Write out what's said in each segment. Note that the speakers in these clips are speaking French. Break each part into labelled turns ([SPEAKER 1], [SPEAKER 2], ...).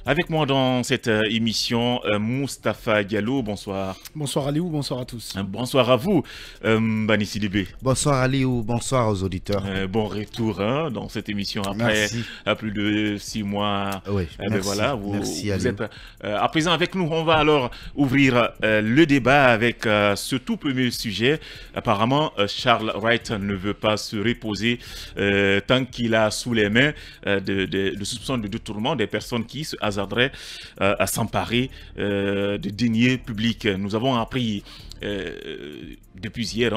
[SPEAKER 1] Avec moi dans cette émission, Moustapha Diallo, bonsoir.
[SPEAKER 2] Bonsoir Aliou, bonsoir à tous.
[SPEAKER 1] Bonsoir à vous, Bani Sidibé.
[SPEAKER 3] Bonsoir Aliou, bonsoir aux auditeurs.
[SPEAKER 1] Bon retour dans cette émission après plus de 6 mois.
[SPEAKER 3] Oui, merci,
[SPEAKER 1] voilà, vous
[SPEAKER 3] Aliou.
[SPEAKER 1] êtes à présent avec nous. On va alors ouvrir le débat avec ce tout premier sujet. Apparemment, Charles Wright ne veut pas se reposer tant qu'il a sous les mains le soupçon de détournement des personnes qui se hasarderaient à s'emparer de deniers publics. Nous avons appris depuis hier,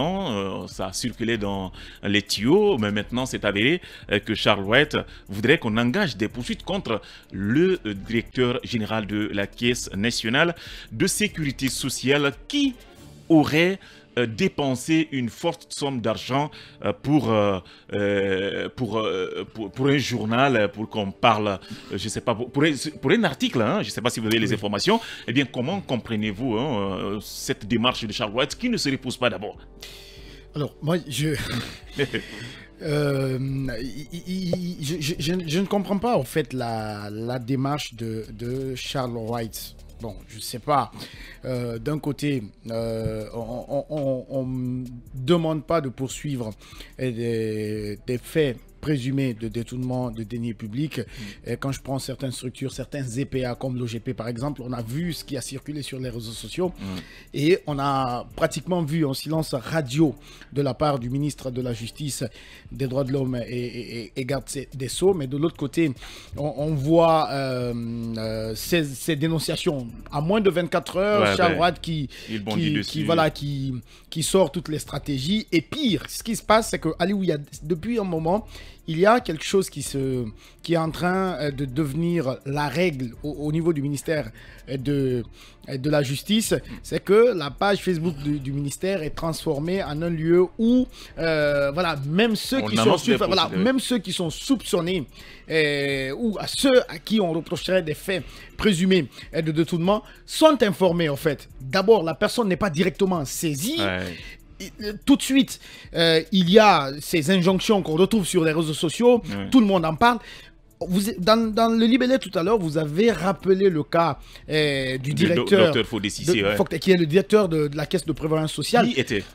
[SPEAKER 1] ça a circulé dans les tuyaux, mais maintenant c'est avéré que Charles Wright voudrait qu'on engage des poursuites contre le directeur général de la Caisse nationale de sécurité sociale qui aurait dépenser une forte somme d'argent pour un journal, pour qu'on parle, je sais pas, pour un article, je ne sais pas si vous avez les informations. Eh bien, comment comprenez-vous cette démarche de Charles Wright qui ne se repose pas d'abord?
[SPEAKER 2] Alors, moi, je ne comprends pas, en fait, la démarche de Charles Wright. Bon, je ne sais pas. D'un côté, on ne demande pas de poursuivre des faits présumés de détournement de deniers publics. Et quand je prends certaines structures, certains EPA comme l'OGP par exemple, on a vu ce qui a circulé sur les réseaux sociaux et on a pratiquement vu en silence radio de la part du ministre de la Justice, des Droits de l'Homme et Garde des Sceaux. Mais de l'autre côté, on voit ces dénonciations à moins de 24 heures, Charles Wright qui sort toutes les stratégies. Et pire, ce qui se passe, c'est que Aliou, depuis un moment, il y a quelque chose qui est en train de devenir la règle au niveau du ministère de la Justice. C'est que la page Facebook du ministère est transformée en un lieu où même ceux qui sont soupçonnés ou à ceux à qui on reprocherait des faits présumés de détournement sont informés en fait. D'abord, la personne n'est pas directement saisie. Tout de suite, il y a ces injonctions qu'on retrouve sur les réseaux sociaux. Tout le monde en parle. Dans le libellé tout à l'heure, vous avez rappelé le cas du directeur qui est le directeur de la Caisse de prévoyance sociale.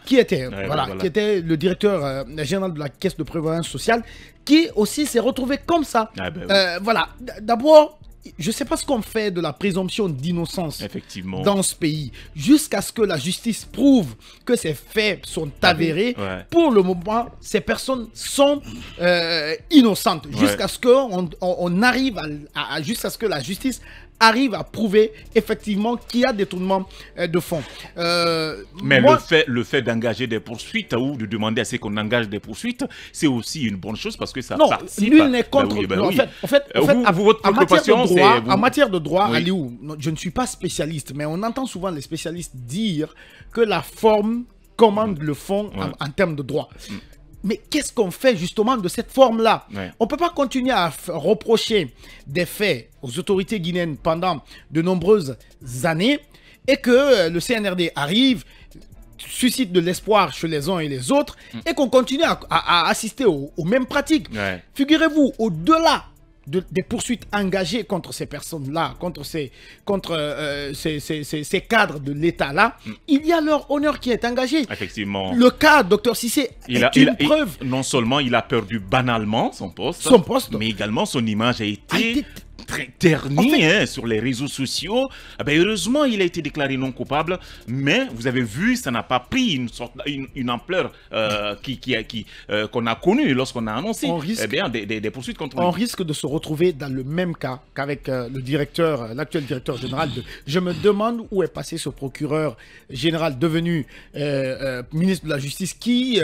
[SPEAKER 2] Qui était le directeur général de la Caisse de prévoyance sociale, qui aussi s'est retrouvé comme ça. D'abord, je ne sais pas ce qu'on fait de la présomption d'innocence dans ce pays, jusqu'à ce que la justice prouve que ces faits sont avérés. Pour le moment, ces personnes sont innocentes, jusqu'à ce qu'on arrive jusqu'à ce que la justice arrive à prouver effectivement qu'il y a détournement de fonds.
[SPEAKER 1] Mais le fait d'engager des poursuites ou de demander à ce qu'on engage des poursuites, c'est aussi une bonne chose parce que ça participe.
[SPEAKER 2] Nul n'est contre. En matière de droit, Aliou, je ne suis pas spécialiste, mais on entend souvent les spécialistes dire que la forme commande le fond en termes de droit. Mais qu'est-ce qu'on fait justement de cette forme-là? On ne peut pas continuer à reprocher des faits aux autorités guinéennes pendant de nombreuses années et que le CNRD arrive, suscite de l'espoir chez les uns et les autres et qu'on continue à assister aux mêmes pratiques. Figurez-vous, au-delà des poursuites engagées contre ces personnes-là, contre ces cadres de l'État-là, il y a leur honneur qui est engagé.
[SPEAKER 1] Effectivement.
[SPEAKER 2] Le cas Dr Cissé est une preuve.
[SPEAKER 1] Non seulement il a perdu banalement son poste, mais également son image a été très terni sur les réseaux sociaux. Heureusement, il a été déclaré non coupable, mais vous avez vu, ça n'a pas pris une ampleur qu'on a connue lorsqu'on a annoncé des poursuites contre lui.
[SPEAKER 2] On risque de se retrouver dans le même cas qu'avec l'actuel directeur général. Je me demande où est passé ce procureur général devenu ministre de la Justice qui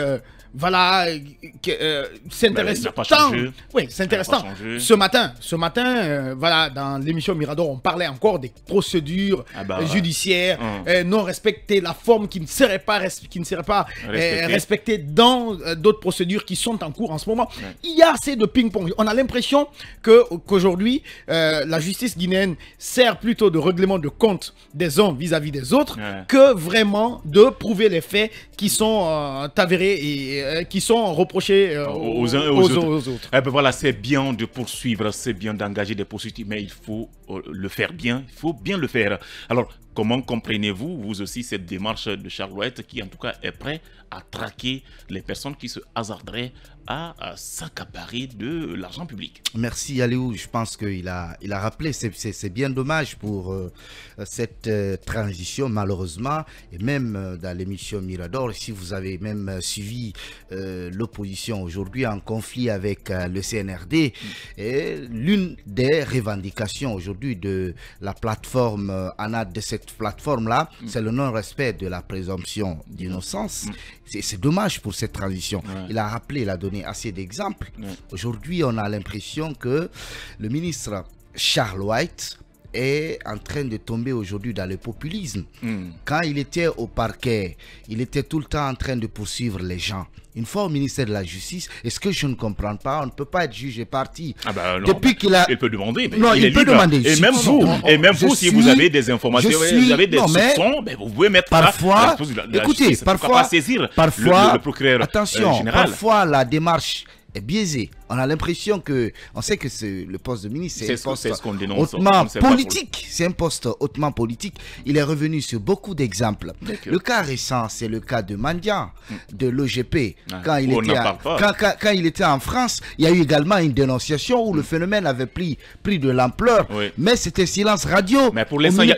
[SPEAKER 2] s'intéresse tant. Oui, s'intéresse tant. Ce matin, dans l'émission Mirador, on parlait encore des procédures judiciaires non respectées, la forme qui ne serait pas respectée dans d'autres procédures qui sont en cours en ce moment. Il y a assez de ping-pong. On a l'impression qu'aujourd'hui, la justice guinéenne sert plutôt de règlement de compte des uns vis-à-vis des autres que vraiment de prouver les faits qui sont avérés et qui sont reprochés
[SPEAKER 1] aux uns et aux autres. Eh ben voilà, c'est bien de poursuivre, c'est bien d'engager des poursuites, mais il faut le faire bien, il faut bien le faire. Alors, comment comprenez-vous, vous aussi, cette démarche de Charles Wright qui, en tout cas, est prêt à traquer les personnes qui se hasarderaient à s'accaparer de l'argent public?
[SPEAKER 3] Merci Aliou, je pense qu'il a rappelé, c'est bien dommage pour cette transition malheureusement, et même dans l'émission Mirador, si vous avez même suivi l'opposition aujourd'hui en conflit avec le CNRD, l'une des revendications aujourd'hui de la plateforme ANAD, de cette plateforme-là, c'est le non-respect de la présomption d'innocence. C'est dommage pour cette transition. Il a rappelé, il a donné assez d'exemples. Aujourd'hui, on a l'impression que le ministre Charles Wright est en train de tomber aujourd'hui dans le populisme. Quand il était au parquet, il était tout le temps en train de poursuivre les gens. Une fois au ministère de la Justice, est-ce que je ne comprends pas, on ne peut pas être juge et parti.
[SPEAKER 1] Ah ben non,
[SPEAKER 3] depuis qu'il a...
[SPEAKER 1] Il peut demander, mais
[SPEAKER 3] non, il peut demander.
[SPEAKER 1] Et même vous, si vous avez des informations, vous avez des soupçons, vous pouvez mettre
[SPEAKER 3] parfois, écoutez, parfois,
[SPEAKER 1] saisir
[SPEAKER 3] parfois,
[SPEAKER 1] le procureur général.
[SPEAKER 3] Parfois la démarche est biaisée. On a l'impression que, on sait que le poste de ministre, c'est un poste hautement politique. C'est un poste hautement politique. Il est revenu sur beaucoup d'exemples. Le cas récent, c'est le cas de Mandian, de l'OGP. Quand il était en France, il y a eu également une dénonciation où le phénomène avait pris de l'ampleur. Mais c'était silence radio.
[SPEAKER 1] Mais pour l'instant, il n'y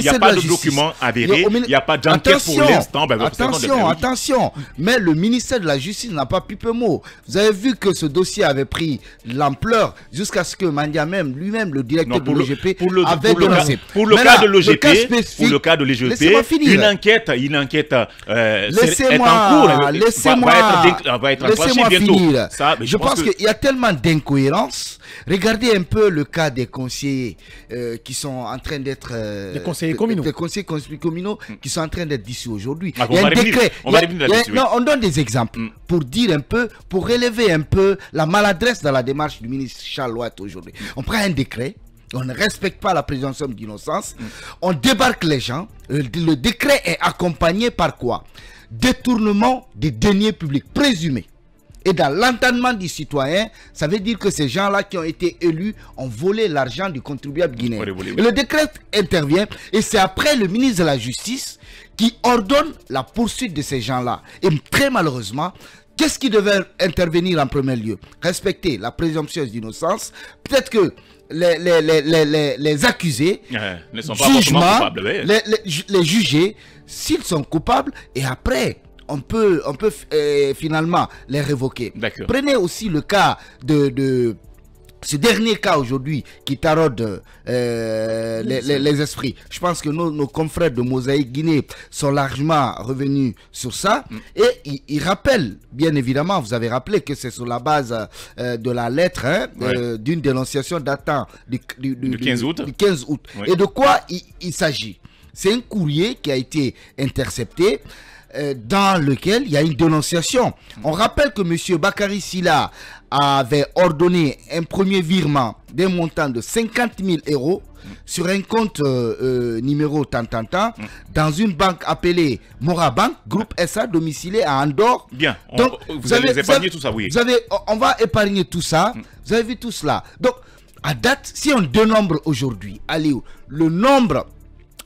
[SPEAKER 1] a pas de document avéré. Il n'y a pas d'enquête pour l'instant.
[SPEAKER 3] Attention. Mais le ministère de la Justice n'a pas pipé mot. Vous avez vu que ce dossier avait pris l'ampleur jusqu'à ce que Mandia même, lui-même, le directeur de l'OGP, avait dénoncé.
[SPEAKER 1] Pour le cas de l'OGP, une enquête est en cours.
[SPEAKER 3] Laissez-moi finir. Je pense qu'il y a tellement d'incohérences. Regardez un peu le cas des conseillers qui sont en train d'être...
[SPEAKER 2] des conseillers communaux.
[SPEAKER 3] Des conseillers communaux qui sont en train d'être dissous aujourd'hui.
[SPEAKER 1] Il y a un décret.
[SPEAKER 3] Non, on donne des exemples pour dire un peu, pour relever un peu la maladresse dans la démarche du ministre Charles Wright aujourd'hui. On prend un décret, on ne respecte pas la présomption d'innocence, on débarque les gens, le décret est accompagné par quoi? Détournement des deniers publics présumés. Et dans l'entendement du citoyen, ça veut dire que ces gens-là qui ont été élus ont volé l'argent du contribuable guinéen. Et le décret intervient et c'est après le ministre de la Justice qui ordonne la poursuite de ces gens-là. Et très malheureusement, qu'est-ce qui devait intervenir en premier lieu? Respecter la présomption d'innocence. Peut-être que les accusés,
[SPEAKER 1] ne sont pas forcément coupables,
[SPEAKER 3] les juger s'ils sont coupables et après on peut finalement les révoquer. Prenez aussi le cas de ce dernier cas aujourd'hui qui taraude les esprits. Je pense que nos confrères de Mosaïque Guinée sont largement revenus sur ça. Et ils rappellent, bien évidemment, vous avez rappelé que c'est sur la base de la lettre d'une dénonciation datant du 15 août. Et de quoi il s'agit? C'est un courrier qui a été intercepté dans lequel il y a une dénonciation. On rappelle que M. Bakary Silla avait ordonné un premier virement d'un montant de 50 000 € sur un compte numéro tant dans une banque appelée Morabank, groupe SA domicilié à Andorre.
[SPEAKER 1] Bien, vous allez épargner tout ça, oui.
[SPEAKER 3] On va épargner tout ça. Vous avez vu tout cela. Donc, à date, si on dénombre aujourd'hui, le nombre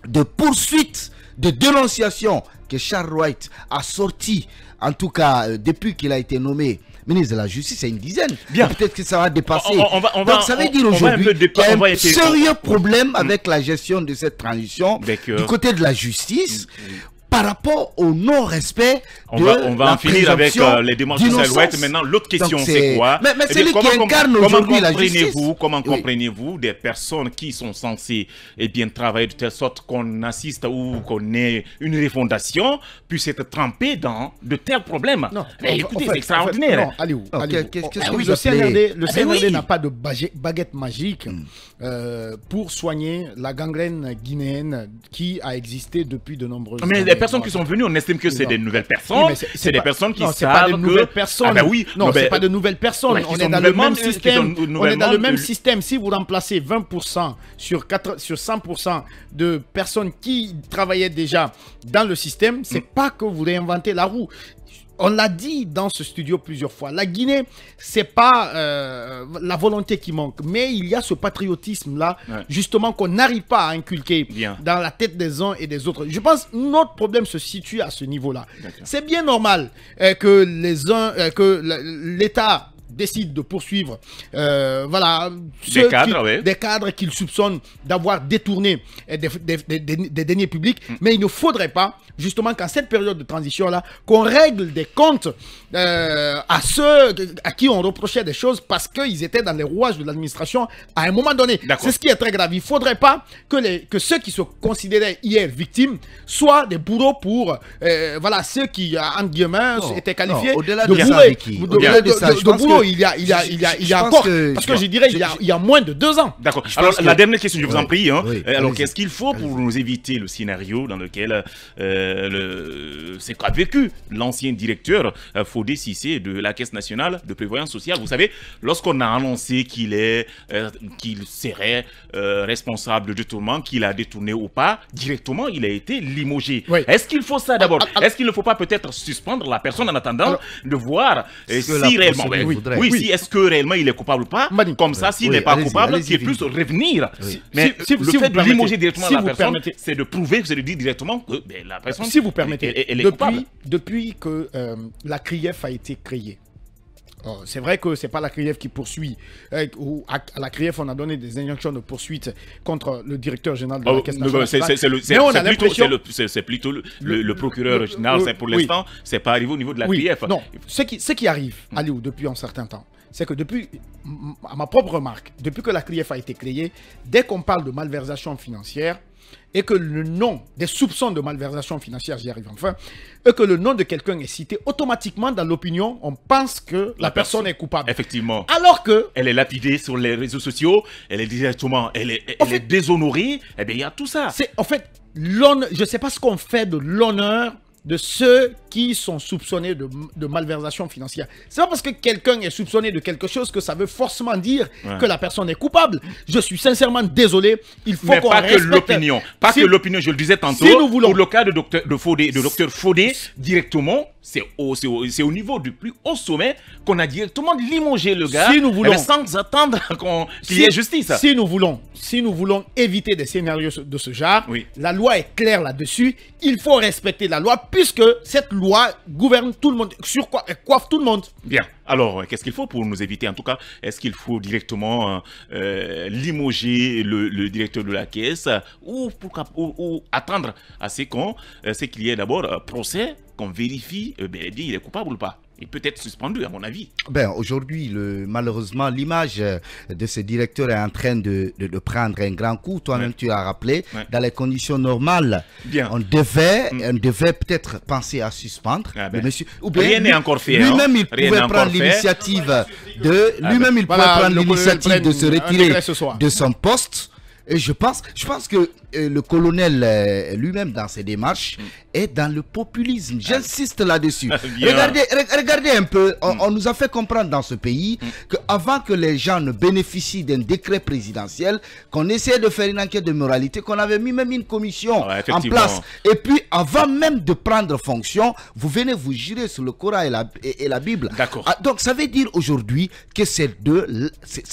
[SPEAKER 3] de poursuites, de dénonciations que Charles Wright a sorti, en tout cas depuis qu'il a été nommé ministre de la Justice, c'est une dizaine. Peut-être que ça va dépasser. Donc ça veut dire aujourd'hui qu'il y a un sérieux problème avec la gestion de cette transition du côté de la justice. Par rapport au non-respect de
[SPEAKER 1] on va en finir avec les démarches de Charles Wright. Maintenant, l'autre question, c'est quoi?
[SPEAKER 3] Mais c'est lui qui incarne aujourd'hui la justice.
[SPEAKER 1] Comment comprenez-vous des personnes qui sont censées travailler de telle sorte qu'on assiste ou qu'on ait une refondation puisse être trempée dans de tels problèmes?
[SPEAKER 2] Non,
[SPEAKER 1] écoutez, c'est extraordinaire.
[SPEAKER 2] Le CNRD n'a pas de baguette magique pour soigner la gangrène guinéenne qui a existé depuis de nombreuses années.
[SPEAKER 1] Les personnes qui sont venues, on estime que c'est des nouvelles personnes. C'est des personnes qui savent que...
[SPEAKER 2] pas de nouvelles personnes. Non, c'est pas de nouvelles personnes. On est dans le même système. On est dans le même système. Si vous remplacez 20% sur 100% de personnes qui travaillaient déjà dans le système, c'est pas que vous réinventez la roue. on l'a dit dans ce studio plusieurs fois, la Guinée, c'est pas la volonté qui manque, mais il y a ce patriotisme-là, justement, qu'on n'arrive pas à inculquer dans la tête des uns et des autres. Je pense que notre problème se situe à ce niveau-là. C'est bien normal que l'État décide de poursuivre voilà, des cadres qu'il soupçonne d'avoir détourné des deniers publics, mais il ne faudrait pas justement qu'en cette période de transition-là, qu'on règle des comptes à ceux à qui on reprochait des choses parce qu'ils étaient dans les rouages de l'administration à un moment donné. C'est ce qui est très grave. Il ne faudrait pas que ceux qui se considéraient hier victimes soient des bourreaux pour voilà, ceux qui, entre guillemets, étaient qualifiés de bourreaux. Il y a encore, parce que je dirais, il y a moins de 2 ans.
[SPEAKER 1] D'accord. Alors, la dernière question, je vous en prie. Hein. Alors, qu'est-ce qu'il faut pour nous éviter le scénario dans lequel c'est qu'a vécu l'ancien directeur Fodé Cissé de la Caisse nationale de prévoyance sociale? Vous savez, lorsqu'on a annoncé qu'il serait responsable de tourment, qu'il a détourné ou pas, directement, il a été limogé. Est-ce qu'il faut ça d'abord? Est-ce qu'il ne faut pas peut-être suspendre la personne en attendant de voir si réellement... est-ce que réellement il est coupable ou pas? Comme ça, s'il n'est pas coupable, qu'il puisse revenir. Mais le fait de limoger directement la personne, c'est de prouver, c'est de dire directement que la personne...
[SPEAKER 2] Si vous permettez, depuis que la CRIEF a été créée, c'est vrai que ce n'est pas la CRIEF qui poursuit. À la CRIEF, on a donné des injonctions de poursuite contre le directeur général de la Caisse nationale.
[SPEAKER 1] C'est plutôt le procureur général. Pour l'instant, ce n'est pas arrivé au niveau de la CRIEF.
[SPEAKER 2] Non, ce qui arrive, Aliou, depuis un certain temps, c'est que depuis, à ma propre remarque, depuis que la CRIEF a été créée, dès qu'on parle de malversation financière, et que le nom des soupçons de malversation financière, j'y arrive enfin, et que le nom de quelqu'un est cité, automatiquement dans l'opinion, on pense que la personne est coupable.
[SPEAKER 1] Effectivement.
[SPEAKER 2] Alors que...
[SPEAKER 1] Elle est lapidée sur les réseaux sociaux, elle est directement, elle est déshonorée, eh bien il y a tout ça.
[SPEAKER 2] En fait, je ne sais pas ce qu'on fait de l'honneur de ceux qui sont soupçonnés de malversation financière. C'est pas parce que quelqu'un est soupçonné de quelque chose que ça veut forcément dire que la personne est coupable. Je suis sincèrement désolé. Il faut qu'on respecte...
[SPEAKER 1] Mais pas que l'opinion. Pas que l'opinion, je le disais tantôt.
[SPEAKER 2] Si nous voulons...
[SPEAKER 1] Pour le cas de docteur Fodé, directement, c'est au niveau du plus haut sommet qu'on a directement limogé le gars, sans attendre qu'il y ait justice.
[SPEAKER 2] Si nous voulons éviter des scénarios de ce genre, la loi est claire là-dessus. Il faut respecter la loi puisque cette loi gouverne tout le monde, coiffe tout le monde.
[SPEAKER 1] Bien. Alors, qu'est-ce qu'il faut pour nous éviter? En tout cas, est-ce qu'il faut directement limoger le directeur de la caisse ou attendre à ce qu'il y ait d'abord procès, qu'on vérifie, il est coupable ou pas? Et peut-être suspendu, à mon avis.
[SPEAKER 3] Aujourd'hui, malheureusement, l'image de ce directeur est en train de prendre un grand coup. Toi-même, tu as rappelé, dans les conditions normales, on devait peut-être penser à suspendre le monsieur.
[SPEAKER 1] Rien n'est encore fait.
[SPEAKER 3] Lui-même, il pouvait prendre l'initiative de se retirer de son poste. Et je pense que le colonel lui-même, dans ses démarches, est dans le populisme. J'insiste là-dessus. Regardez un peu, on nous a fait comprendre dans ce pays qu'avant que les gens ne bénéficient d'un décret présidentiel, qu'on essayait de faire une enquête de moralité, qu'on avait mis même une commission en place. Et puis, avant même de prendre fonction, vous venez vous jurer sur le Coran et la Bible. Donc, ça veut dire aujourd'hui que c'est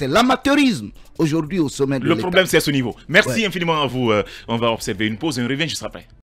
[SPEAKER 3] l'amateurisme. Aujourd'hui, au sommet de l'État.
[SPEAKER 1] Le problème, c'est à ce niveau. Merci infiniment à vous. On va observer une pause et on revient juste après.